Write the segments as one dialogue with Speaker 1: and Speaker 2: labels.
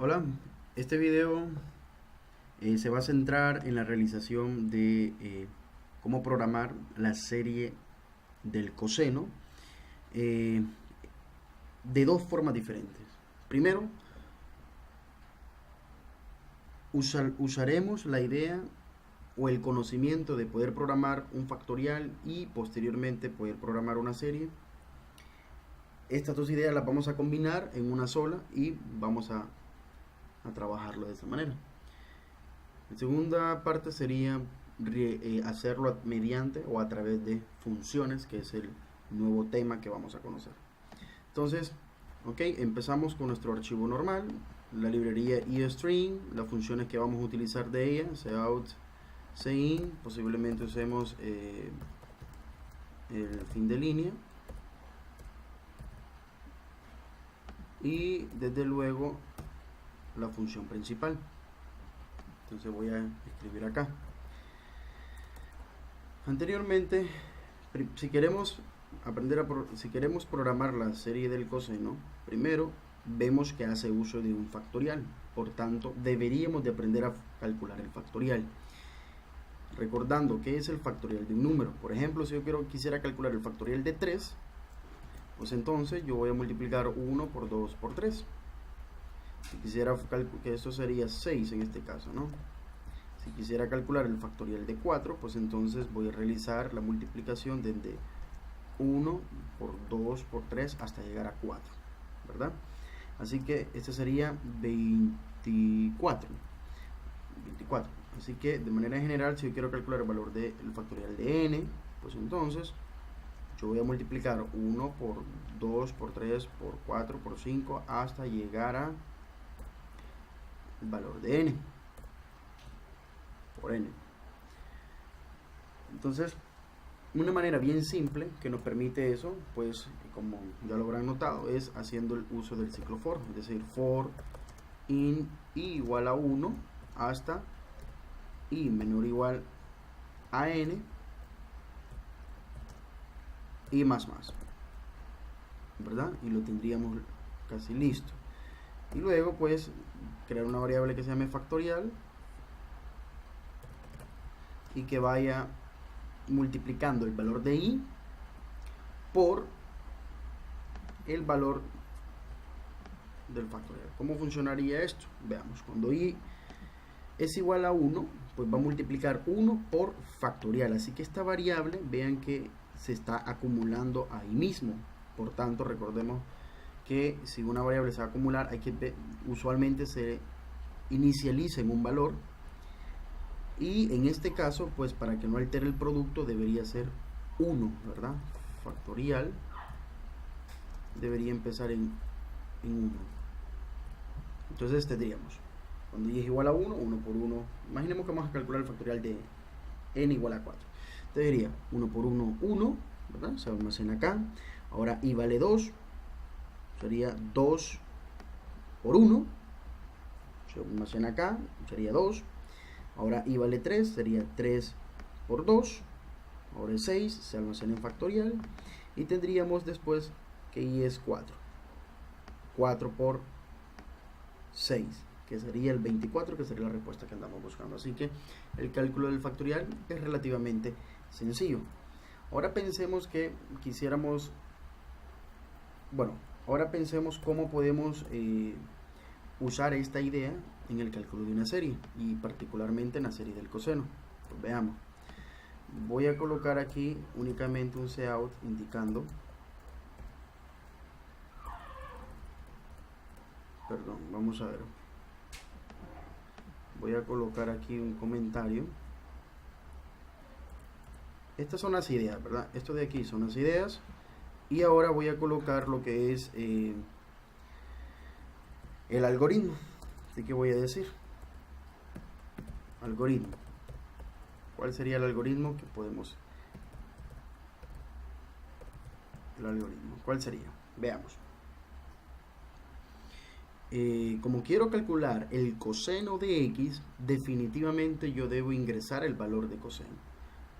Speaker 1: Hola, este video se va a centrar en la realización de cómo programar la serie del coseno eh, de dos formas diferentes. Primero, usaremos la idea o el conocimiento de poder programar un factorial y posteriormente poder programar una serie. Estas dos ideas las vamos a combinar en una sola y vamos a trabajarlo de esta manera. La segunda parte sería hacerlo mediante o a través de funciones, que es el nuevo tema que vamos a conocer. Entonces, ok, empezamos con nuestro archivo normal, la librería eString, las funciones que vamos a utilizar de ella, cout, cin, posiblemente usemos el fin de línea y desde luego la función principal. Entonces voy a escribir acá. Anteriormente, si queremos si queremos programar la serie del coseno, primero vemos que hace uso de un factorial. Por tanto, deberíamos de aprender a calcular el factorial. Recordando que es el factorial de un número. Por ejemplo, si yo quisiera calcular el factorial de 3, pues entonces yo voy a multiplicar 1 por 2 por 3. Si quisiera que esto sería 6 en este caso, ¿no? Si quisiera calcular el factorial de 4, pues entonces voy a realizar la multiplicación desde 1 por 2 por 3 hasta llegar a 4, ¿verdad? Así que este sería 24. Así que de manera general, si yo quiero calcular el valor del factorial de n, pues entonces yo voy a multiplicar 1 por 2 por 3 por 4 por 5 hasta llegar a el valor de n por n. Entonces, una manera bien simple que nos permite eso, pues como ya lo habrán notado, es haciendo el uso del ciclo for, es decir, for in i igual a 1 hasta i menor o igual a n y más, ¿verdad? Y lo tendríamos casi listo. Y luego pues crear una variable que se llame factorial y que vaya multiplicando el valor de i por el valor del factorial. ¿Cómo funcionaría esto? Veamos, cuando i es igual a 1, pues va a multiplicar 1 por factorial. Así que esta variable, vean que se está acumulando ahí mismo. Por tanto, recordemos que si una variable se va a acumular, hay que usualmente se inicializa en un valor. Y en este caso, pues para que no altere el producto, debería ser 1, ¿verdad? Factorial debería empezar en 1. Entonces tendríamos, cuando y es igual a 1, 1 por 1. Imaginemos que vamos a calcular el factorial de n igual a 4. Entonces diría 1 por 1, 1, ¿verdad? Se almacena acá. Ahora i vale 2, sería 2 por 1, se almacena acá, sería 2. Ahora i vale 3, sería 3 por 2. Ahora es 6, se almacena en factorial. Y tendríamos después que i es 4. 4 por 6, que sería el 24, que sería la respuesta que andamos buscando. Así que el cálculo del factorial es relativamente sencillo. Ahora pensemos que quisiéramos, bueno, ahora pensemos cómo podemos usar esta idea en el cálculo de una serie y particularmente en la serie del coseno. Pues veamos. Voy a colocar aquí únicamente un cout indicando, perdón, vamos a ver, voy a colocar aquí un comentario. Estas son las ideas, ¿verdad? Esto de aquí son las ideas. Y ahora voy a colocar lo que es el algoritmo. Así que voy a decir algoritmo. ¿Cuál sería el algoritmo que podemos? El algoritmo. ¿Cuál sería? Veamos. Como quiero calcular el coseno de x, definitivamente yo debo ingresar el valor de coseno,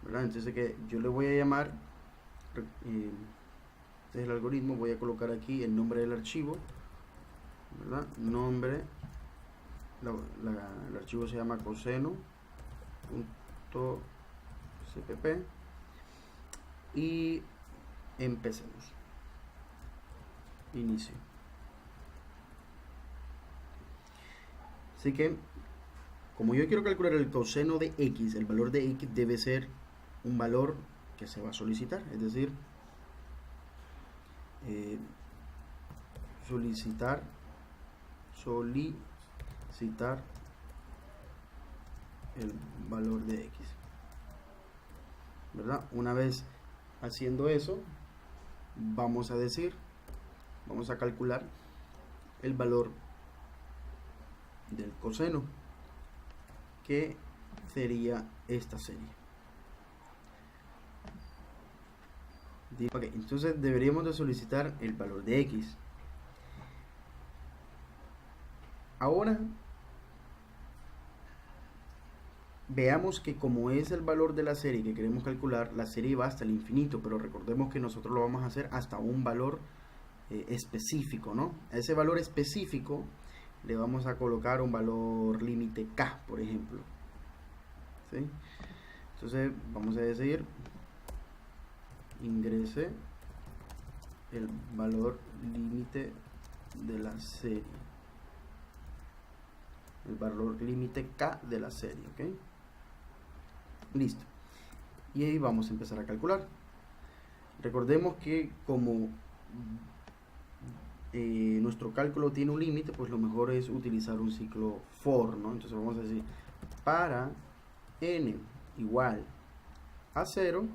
Speaker 1: ¿verdad? Entonces que yo le voy a llamar el algoritmo, voy a colocar aquí el nombre del archivo, ¿verdad? Nombre el archivo se llama coseno.cpp y empecemos. Inicio. Así que, como yo quiero calcular el coseno de x, el valor de x debe ser un valor que se va a solicitar, es decir, solicitar el valor de x, ¿verdad? Una vez haciendo eso, vamos a calcular el valor del coseno, que sería esta serie. Ok, entonces deberíamos de solicitar el valor de x. Ahora veamos que como es el valor de la serie que queremos calcular, la serie va hasta el infinito, pero recordemos que nosotros lo vamos a hacer hasta un valor específico, ¿no? A ese valor específico le vamos a colocar un valor límite k, por ejemplo, ¿sí? Entonces vamos a decir, ingrese el valor límite de la serie, el valor límite k de la serie, ¿ok? Listo. Y ahí vamos a empezar a calcular. Recordemos que como nuestro cálculo tiene un límite, pues lo mejor es utilizar un ciclo for, ¿no? Entonces vamos a decir, para n igual a 0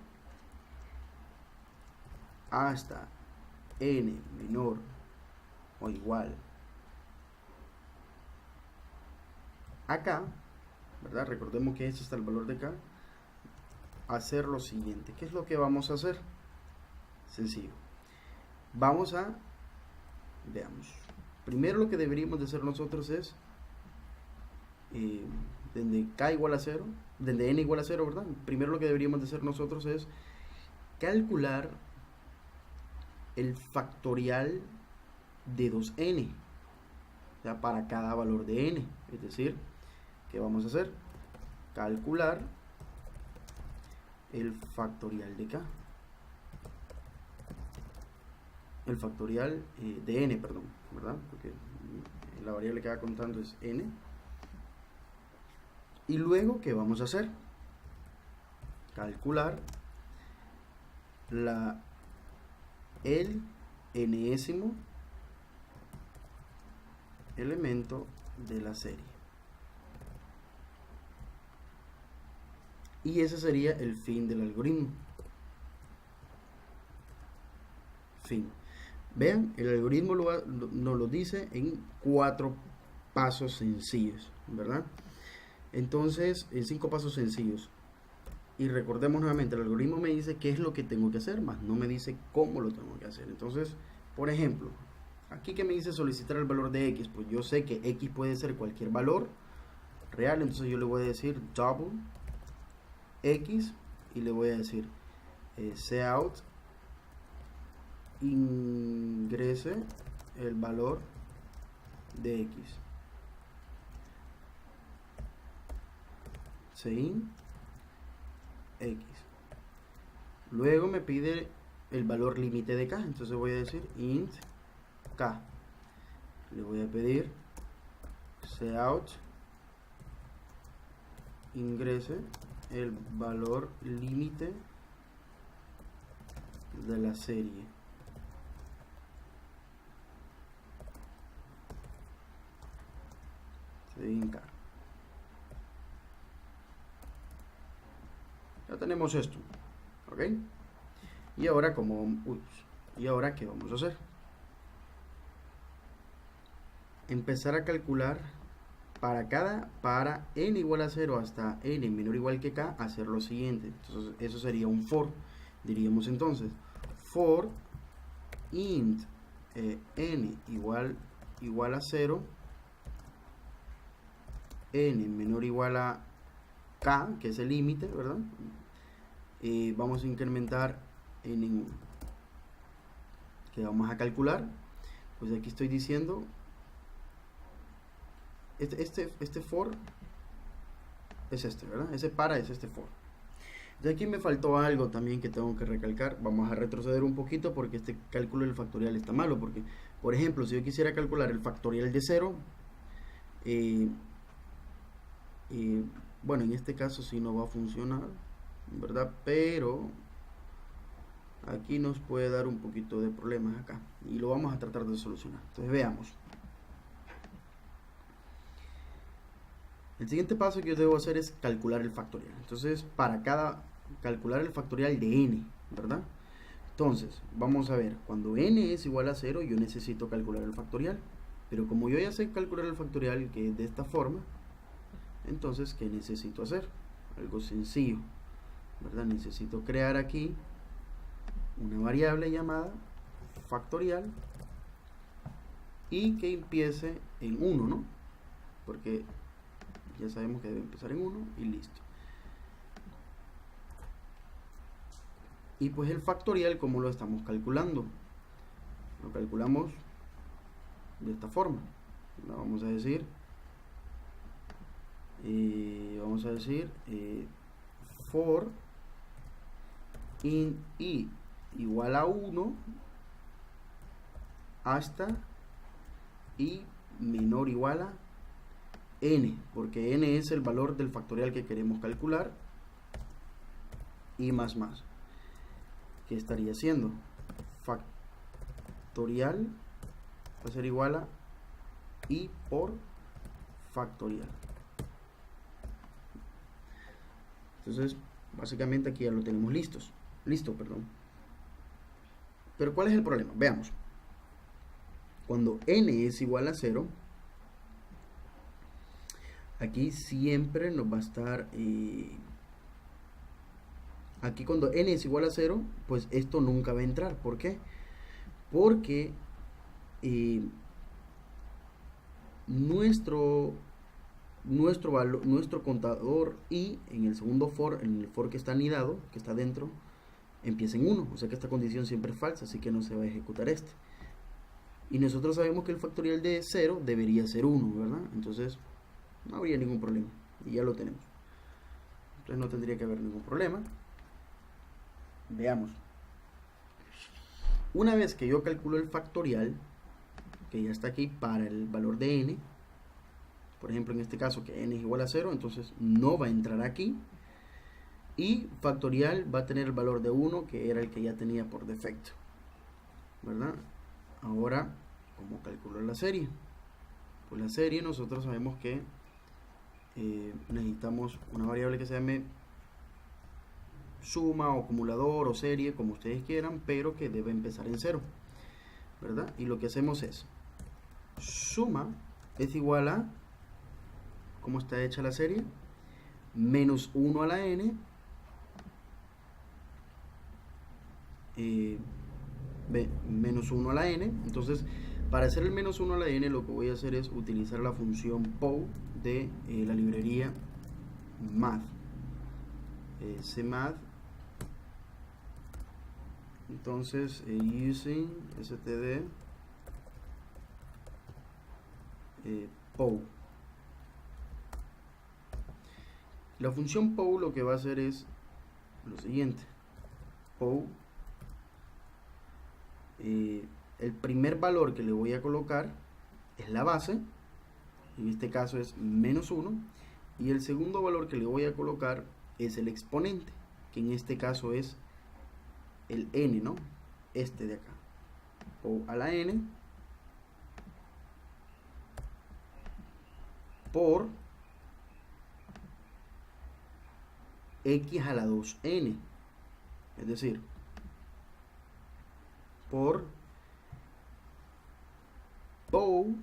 Speaker 1: hasta n menor o igual a k, ¿verdad? Recordemos que este está el valor de k. Hacer lo siguiente. ¿Qué es lo que vamos a hacer? Sencillo. Veamos. Primero lo que deberíamos de hacer nosotros es desde k igual a 0, desde n igual a 0, ¿verdad? Primero lo que deberíamos de hacer nosotros es calcular el factorial de 2n, o sea, para cada valor de n. Es decir, ¿qué vamos a hacer? Calcular el factorial de k, el factorial de n, perdón, ¿verdad? Porque la variable que va contando es n. Y luego, ¿qué vamos a hacer? Calcular el enésimo elemento de la serie. Y ese sería el fin del algoritmo. Fin. Vean, el algoritmo nos lo dice en 4 pasos sencillos, ¿verdad? Entonces, en 5 pasos sencillos. Y recordemos nuevamente, el algoritmo me dice qué es lo que tengo que hacer, más no me dice cómo lo tengo que hacer. Entonces, por ejemplo, aquí que me dice solicitar el valor de x, pues yo sé que x puede ser cualquier valor real, entonces yo le voy a decir double x y le voy a decir cout ingrese el valor de x, sin x. Luego me pide el valor límite de k, entonces voy a decir int k. Le voy a pedir cout ingrese el valor límite de la serie. Sin k. Ya tenemos esto, ¿ok? Y ahora ¿y ahora qué vamos a hacer? Empezar a calcular para n igual a 0 hasta n menor o igual que k, hacer lo siguiente. Entonces eso sería un for. Diríamos entonces for int n igual a 0, n menor o igual a k, que es el límite, ¿verdad? Vamos a incrementar n en 1. ¿Qué vamos a calcular? Pues aquí estoy diciendo este for es este, ¿verdad? Ese para es este for. De aquí me faltó algo también que tengo que recalcar. Vamos a retroceder un poquito porque este cálculo del factorial está malo. Porque, por ejemplo, si yo quisiera calcular el factorial de 0, bueno, en este caso sí no va a funcionar, ¿verdad? Pero aquí nos puede dar un poquito de problemas acá. Y lo vamos a tratar de solucionar. Entonces veamos. El siguiente paso que yo debo hacer es calcular el factorial. Entonces, para calcular el factorial de n, ¿verdad? Entonces, vamos a ver, cuando n es igual a 0, yo necesito calcular el factorial. Pero como yo ya sé calcular el factorial, que es de esta forma, entonces, ¿qué necesito hacer? Algo sencillo, ¿verdad? Necesito crear aquí una variable llamada factorial y que empiece en 1, ¿no? Porque ya sabemos que debe empezar en 1 y listo. Y pues el factorial, ¿cómo lo estamos calculando? Lo calculamos de esta forma. Vamos a decir for in i igual a 1 hasta i menor o igual a n, porque n es el valor del factorial que queremos calcular, y más. ¿Qué estaría haciendo? Factorial va a ser igual a i por factorial. Entonces, básicamente aquí ya lo tenemos listo. Pero ¿cuál es el problema? Veamos. Cuando n es igual a 0, aquí siempre nos va a estar... aquí cuando n es igual a 0, pues esto nunca va a entrar. ¿Por qué? Porque nuestro contador i en el segundo for, en el for que está anidado, que está dentro, empieza en 1. O sea que esta condición siempre es falsa, así que no se va a ejecutar este. Y nosotros sabemos que el factorial de 0 debería ser 1, ¿verdad? Entonces no habría ningún problema. Y ya lo tenemos. Entonces no tendría que haber ningún problema. Veamos. Una vez que yo calculo el factorial, que ya está aquí para el valor de n, por ejemplo en este caso que n es igual a 0, entonces no va a entrar aquí. Y factorial va a tener el valor de 1, que era el que ya tenía por defecto, ¿verdad? Ahora, ¿cómo calculo la serie? Pues la serie nosotros sabemos que necesitamos una variable que se llame suma o acumulador o serie, como ustedes quieran, pero que debe empezar en 0, ¿verdad? Y lo que hacemos es suma es igual a, ¿cómo está hecha la serie? Menos 1 a la n menos 1 a la n. Entonces, para hacer el menos 1 a la n, lo que voy a hacer es utilizar la función POW de la librería math. cmath. Entonces, using std POW. La función POW lo que va a hacer es lo siguiente. POW, el primer valor que le voy a colocar es la base, en este caso es menos 1, y el segundo valor que le voy a colocar es el exponente, que en este caso es el n, ¿no? Este de acá. POW a la n por x a la 2n, es decir, por POW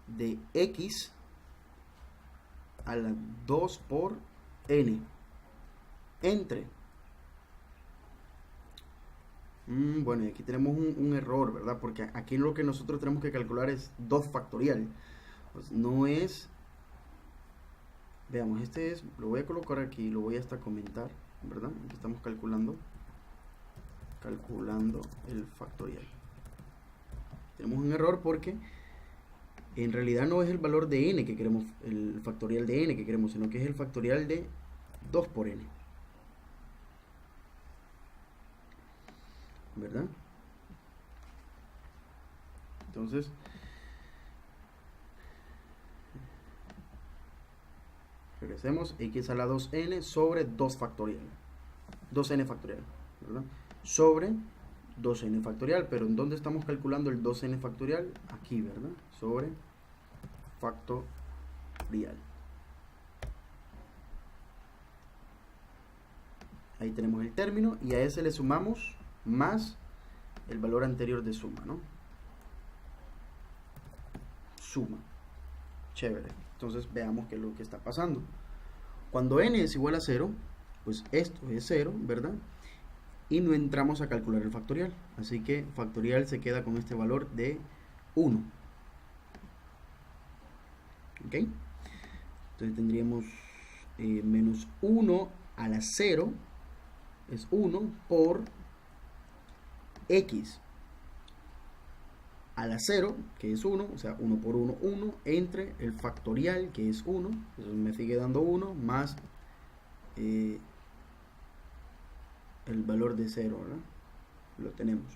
Speaker 1: de x a la 2 por n entre bueno, y aquí tenemos un error, ¿verdad? Porque aquí lo que nosotros tenemos que calcular es 2 factorial, pues no es, veamos, este es, lo voy a colocar aquí, lo voy hasta comentar, ¿verdad? Aquí estamos calculando el factorial. Tenemos un error porque en realidad no es el valor de n que queremos, el factorial de n que queremos, sino que es el factorial de 2 por n. ¿Verdad? Entonces, regresemos, x a la 2n sobre 2 factorial. 2n factorial, ¿verdad? Sobre 2n factorial, pero ¿en dónde estamos calculando el 2n factorial? Aquí, ¿verdad? Sobre factorial. Ahí tenemos el término y a ese le sumamos más el valor anterior de suma, ¿no? Suma. Chévere. Entonces veamos qué es lo que está pasando. Cuando n es igual a 0, pues esto es 0, ¿verdad? Y no entramos a calcular el factorial. Así que factorial se queda con este valor de 1. ¿Ok? Entonces tendríamos menos 1 a la 0 es 1 por x a la 0, que es 1, o sea, 1 por 1, 1, entre el factorial, que es 1, eso me sigue dando 1, más el valor de 0, ¿verdad? Lo tenemos.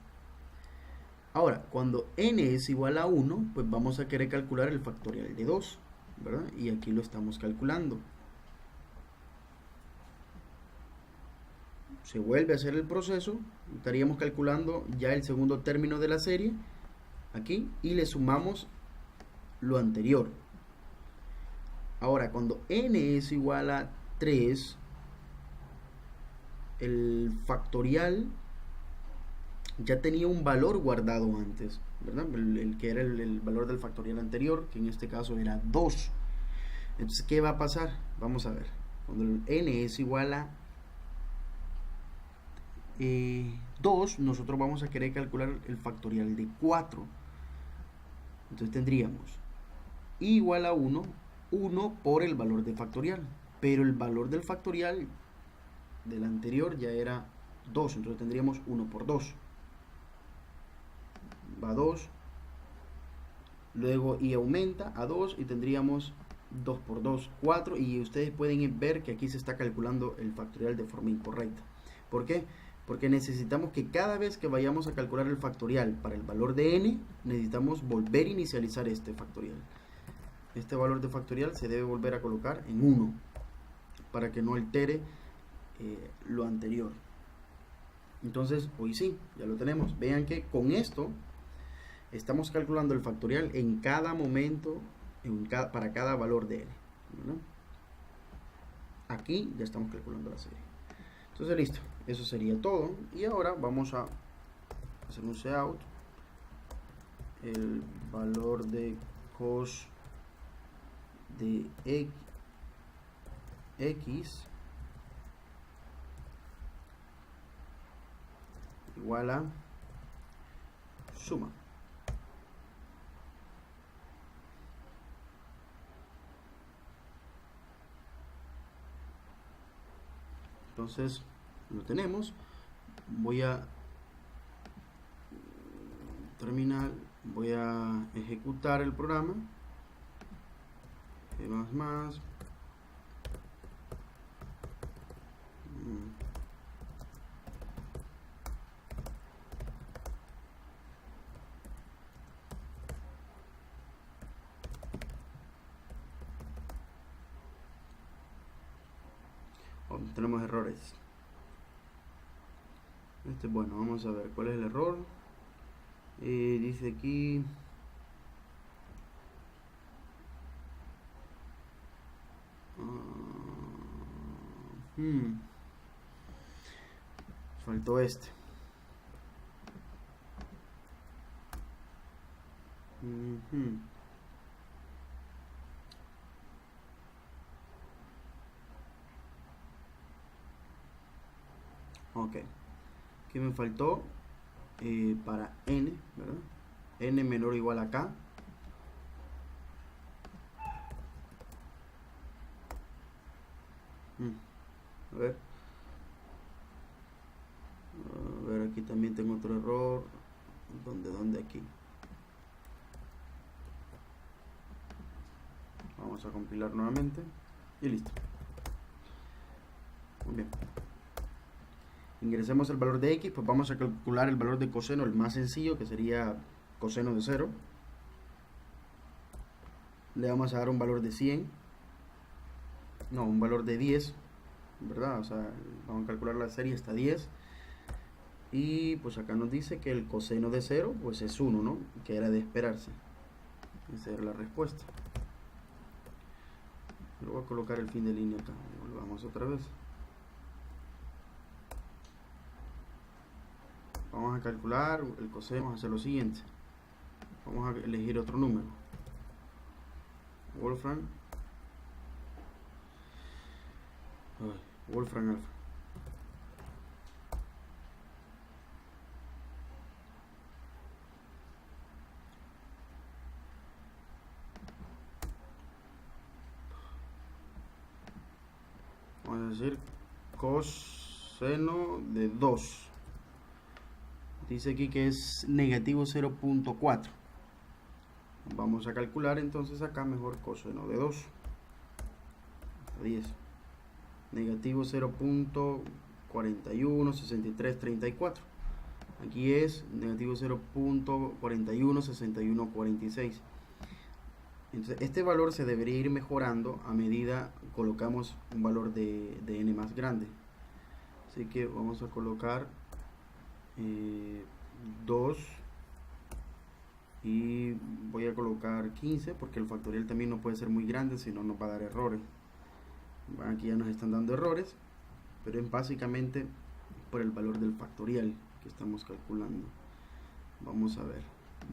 Speaker 1: Ahora, cuando n es igual a 1, pues vamos a querer calcular el factorial de 2, ¿verdad? Y aquí lo estamos calculando. Se vuelve a hacer el proceso, estaríamos calculando ya el segundo término de la serie, aquí, y le sumamos lo anterior. Ahora, cuando n es igual a 3, el factorial ya tenía un valor guardado antes, ¿verdad? El que era el valor del factorial anterior, que en este caso era 2. Entonces, ¿qué va a pasar? Vamos a ver. Cuando el n es igual a 2, nosotros vamos a querer calcular el factorial de 4. Entonces tendríamos igual a 1, 1 por el valor de factorial. Pero el valor del factorial del anterior ya era 2, entonces tendríamos 1 por 2. Va a 2, luego y aumenta a 2 y tendríamos 2 por 2, 4, y ustedes pueden ver que aquí se está calculando el factorial de forma incorrecta. ¿Por qué? Porque necesitamos que cada vez que vayamos a calcular el factorial para el valor de n, necesitamos volver a inicializar este factorial. Este valor de factorial se debe volver a colocar en 1 para que no altere lo anterior. Entonces, hoy sí, ya lo tenemos. Vean que con esto estamos calculando el factorial en cada momento, para cada valor de n, ¿no? Aquí ya estamos calculando la serie. Entonces, listo. Eso sería todo. Y ahora vamos a hacer un cout. El valor de cos de x igual a suma. Entonces lo tenemos. Voy a terminar, voy a ejecutar el programa. Más. Tenemos errores. Bueno, vamos a ver cuál es el error. Dice aquí faltó este. Ok, que me faltó para n, ¿verdad? N menor o igual a k. A ver, aquí también tengo otro error. ¿Dónde aquí? Vamos a compilar nuevamente y listo. Muy bien. Ingresemos el valor de x, pues vamos a calcular el valor de coseno, el más sencillo, que sería coseno de 0. Le vamos a dar un valor de 100. No, un valor de 10, ¿verdad? O sea, vamos a calcular la serie hasta 10. Y pues acá nos dice que el coseno de 0 pues es 1, ¿no? Que era de esperarse. Esa era la respuesta. Pero voy a colocar el fin de línea acá. Volvamos otra vez. Vamos a calcular el coseno. Vamos a hacer lo siguiente. Vamos a elegir otro número. Wolfram alfa. Vamos a decir coseno de 2. Dice aquí que es negativo 0.4. Vamos a calcular entonces acá mejor coseno de 2. Hasta 10. Negativo 0.416334. Aquí es negativo 0.416146. Entonces este valor se debería ir mejorando a medida colocamos un valor de n más grande. Así que vamos a colocar 2 y voy a colocar 15 porque el factorial también no puede ser muy grande, si no nos va a dar errores. Bueno, aquí ya nos están dando errores, pero es básicamente por el valor del factorial que estamos calculando. Vamos a ver,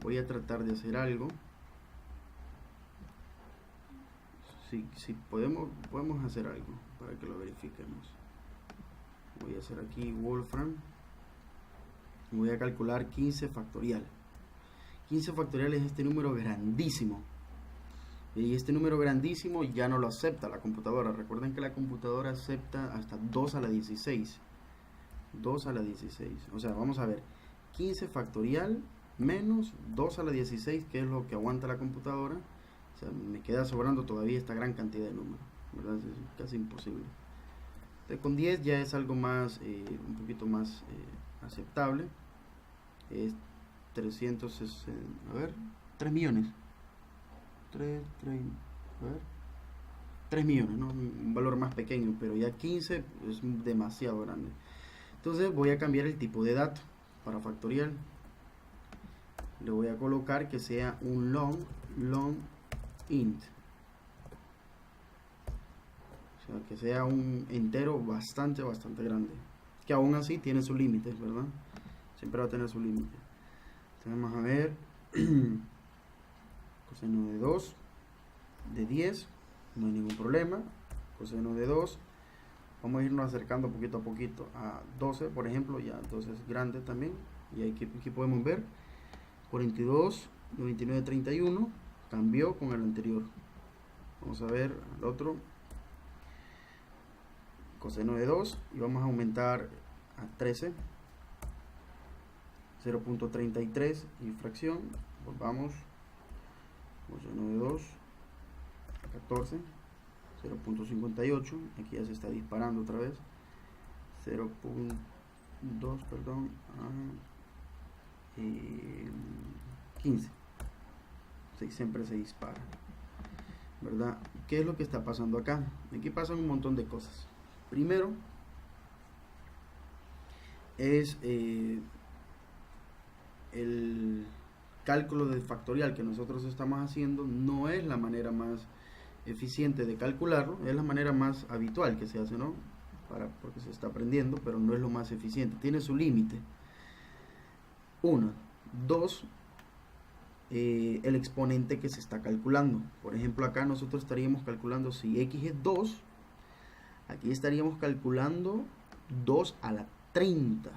Speaker 1: voy a tratar de hacer algo. Si podemos hacer algo para que lo verifiquemos. Voy a hacer aquí Wolfram. Voy a calcular 15 factorial. 15 factorial es este número grandísimo. Y este número grandísimo ya no lo acepta la computadora. Recuerden que la computadora acepta hasta 2 a la 16. 2 a la 16. O sea, vamos a ver. 15 factorial menos 2 a la 16, que es lo que aguanta la computadora. O sea, me queda sobrando todavía esta gran cantidad de números, ¿verdad? Es casi imposible. Entonces, con 10 ya es algo más, un poquito más aceptable. Es 360, a ver, 3 millones. 3 millones, ¿no? Un valor más pequeño, pero ya 15 es demasiado grande. Entonces voy a cambiar el tipo de dato para factorial. Le voy a colocar que sea un long int, o sea, que sea un entero bastante grande, que aún así tiene sus límites, ¿verdad? Siempre va a tener su límite. Vamos a ver coseno de 2 de 10, no hay ningún problema. Coseno de 2, vamos a irnos acercando poquito a poquito a 12, por ejemplo. Ya 12 es grande también, y aquí podemos ver 42, 99, 31 cambió con el anterior. Vamos a ver el otro, coseno de 2, y vamos a aumentar a 13, 0.33 y fracción. Volvamos, coseno de 2, 14, 0.58, aquí ya se está disparando otra vez, 0.2, perdón, 15. Sí, siempre se dispara, ¿verdad? ¿Qué es lo que está pasando acá? Aquí pasan un montón de cosas. Primero es el cálculo de factorial que nosotros estamos haciendo no es la manera más eficiente de calcularlo, es la manera más habitual que se hace, ¿no? Porque se está aprendiendo, pero no es lo más eficiente, tiene su límite. 1, 2, el exponente que se está calculando. Por ejemplo, acá nosotros estaríamos calculando, si x es 2, aquí estaríamos calculando 2 a la 30,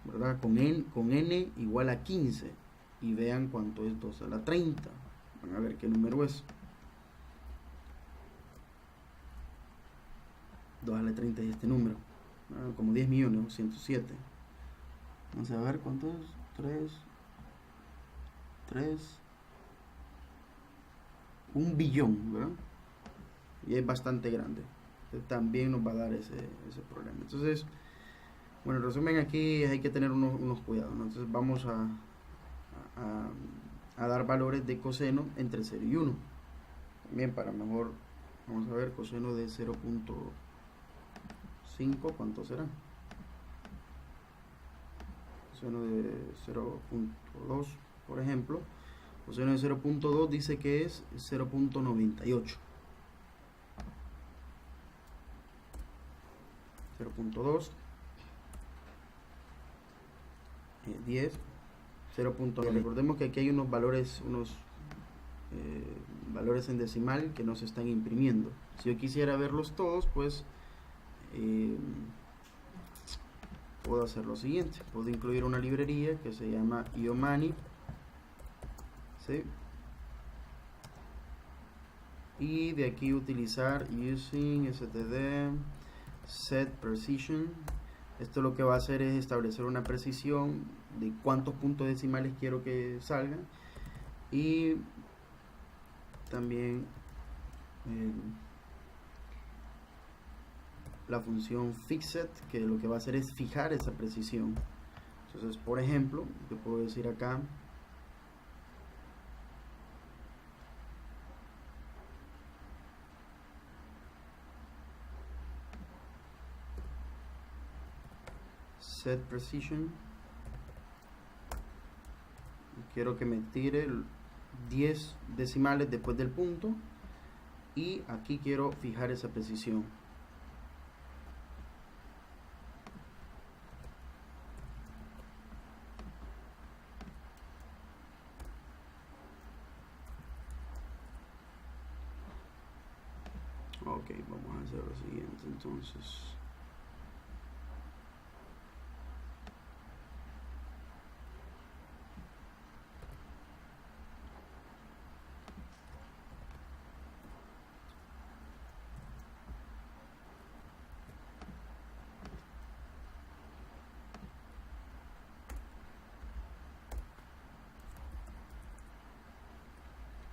Speaker 1: ¿verdad? Con n igual a 15, y vean cuánto es 2 a la 30. Van a ver qué número es. 2 a la 30 es este número, como 10 millones, 107. Vamos a ver cuánto es. 3 1 billón, ¿verdad? Y es bastante grande. Entonces, también nos va a dar ese problema. Entonces, bueno, en resumen, aquí hay que tener unos cuidados, ¿no? Entonces vamos a dar valores de coseno entre 0 y 1. También para mejor, vamos a ver, coseno de 0.5, ¿cuánto será? Coseno de 0.2, por ejemplo. Coseno de 0.2 dice que es 0.98. 0.2, 10, 0.9. Recordemos que aquí hay unos valores, valores en decimal que no se están imprimiendo. Si yo quisiera verlos todos, pues puedo hacer lo siguiente. Puedo incluir una librería que se llama Iomani, ¿sí? Y de aquí utilizar using std set precision. Esto lo que va a hacer es establecer una precisión de cuántos puntos decimales quiero que salgan, y también la función fixed, que lo que va a hacer es fijar esa precisión. Entonces, por ejemplo, yo puedo decir acá set precision, quiero que me tire 10 decimales después del punto, y aquí quiero fijar esa precisión. Ok, vamos a hacer lo siguiente entonces.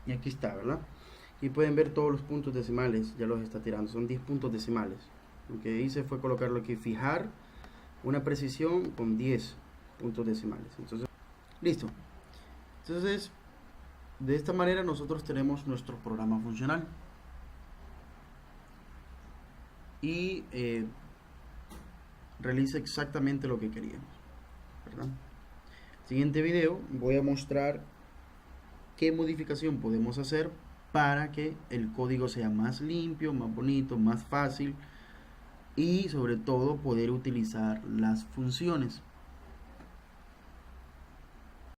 Speaker 1: Y aquí está, ¿verdad? Y pueden ver todos los puntos decimales, ya los está tirando, son 10 puntos decimales. Lo que hice fue colocarlo aquí, fijar una precisión con 10 puntos decimales. Entonces, listo. Entonces, de esta manera nosotros tenemos nuestro programa funcional. Y realiza exactamente lo que queríamos, ¿verdad? Siguiente video voy a mostrar qué modificación podemos hacer para que el código sea más limpio, más bonito, más fácil, y sobre todo poder utilizar las funciones.